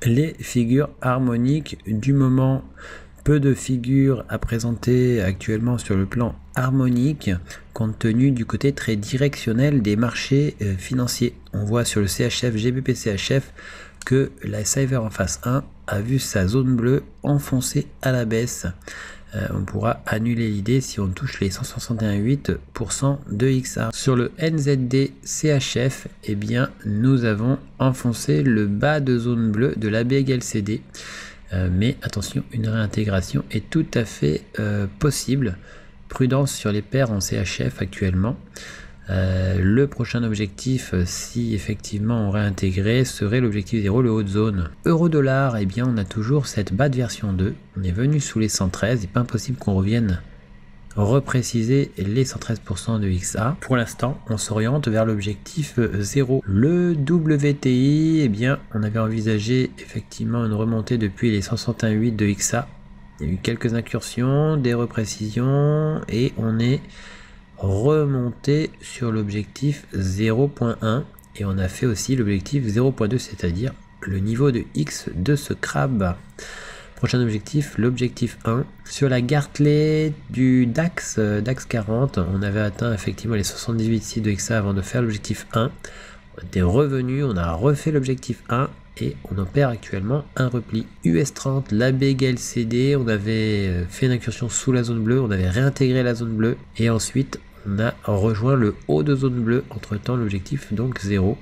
les figures harmoniques du moment. Peu de figures à présenter actuellement sur le plan harmonique, compte tenu du côté très directionnel des marchés financiers. On voit sur le CHF, GBP CHF, que la Cyber en phase 1 a vu sa zone bleue enfoncée à la baisse. On pourra annuler l'idée si on touche les 161,8% de XA. Sur le NZD CHF, eh bien, nous avons enfoncé le bas de zone bleue de la BGLCD. Mais attention, une réintégration est tout à fait possible. Prudence sur les paires en CHF actuellement. Le prochain objectif, si effectivement on réintégrait, serait l'objectif 0, le haut de zone. Euro-dollar, eh bien on a toujours cette bas de version 2. On est venu sous les 113, il n'est pas impossible qu'on revienne repréciser les 113% de XA. Pour l'instant, on s'oriente vers l'objectif 0. Le WTI, eh bien on avait envisagé effectivement une remontée depuis les 161,8 de XA. Il y a eu quelques incursions, des reprécisions et on est remonter sur l'objectif 0.1 et on a fait aussi l'objectif 0.2, c'est-à-dire le niveau de X de ce crabe. Prochain objectif, l'objectif 1. Sur la Gartley du DAX 40, on avait atteint effectivement les 78,6 de XA avant de faire l'objectif 1. On était revenu, on a refait l'objectif 1 et on opère actuellement un repli. US 30, la BGLCD, on avait fait une incursion sous la zone bleue, on avait réintégré la zone bleue et ensuite on a rejoint le haut de zone bleue, entre temps l'objectif donc 0.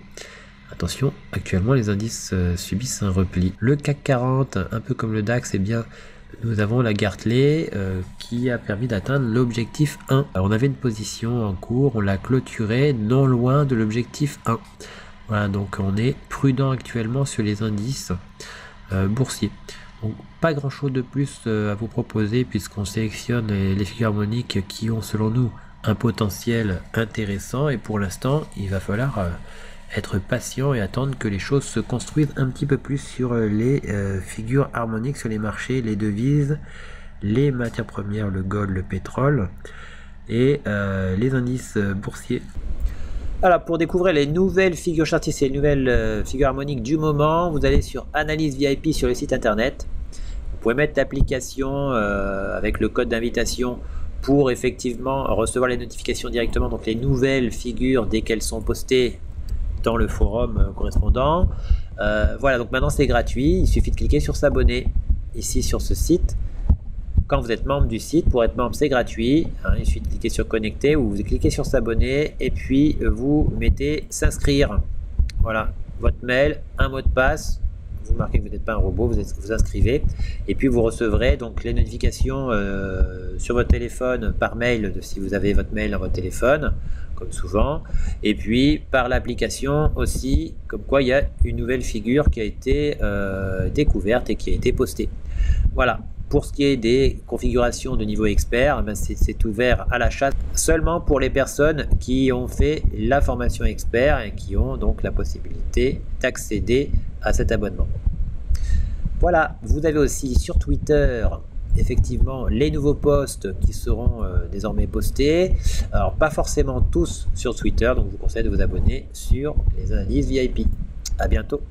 Attention, actuellement les indices subissent un repli. Le CAC 40, un peu comme le DAX, eh bien nous avons la Gartley qui a permis d'atteindre l'objectif 1. Alors, on avait une position en cours, on l'a clôturée non loin de l'objectif 1. Voilà, donc on est prudent actuellement sur les indices boursiers. Donc pas grand chose de plus à vous proposer puisqu'on sélectionne les figures harmoniques qui ont selon nous un potentiel intéressant et pour l'instant il va falloir être patient et attendre que les choses se construisent un petit peu plus sur les figures harmoniques sur les marchés, les devises, les matières premières, le gold, le pétrole et les indices boursiers. Alors pour découvrir les nouvelles figures chartistes et les nouvelles figures harmoniques du moment, vous allez sur Analyse VIP sur le site internet. Vous pouvez mettre l'application avec le code d'invitation pour effectivement recevoir les notifications directement, donc les nouvelles figures dès qu'elles sont postées dans le forum correspondant. Voilà, donc maintenant c'est gratuit, il suffit de cliquer sur s'abonner ici sur ce site. Quand vous êtes membre du site, pour être membre c'est gratuit, hein, il suffit de cliquer sur connecter ou vous cliquez sur s'abonner et puis vous mettez s'inscrire. Voilà, votre mail, un mot de passe, vous marquez que vous n'êtes pas un robot, vous inscrivez et puis vous recevrez donc les notifications sur votre téléphone par mail si vous avez votre mail dans votre téléphone comme souvent et puis par l'application aussi comme quoi il y a une nouvelle figure qui a été découverte et qui a été postée. Voilà. Pour ce qui est des configurations de niveau expert, ben c'est ouvert à l'achat seulement pour les personnes qui ont fait la formation expert et qui ont donc la possibilité d'accéder à cet abonnement. Voilà, vous avez aussi sur Twitter effectivement les nouveaux posts qui seront désormais postés. Alors pas forcément tous sur Twitter, donc je vous conseille de vous abonner sur les analyses VIP. À bientôt.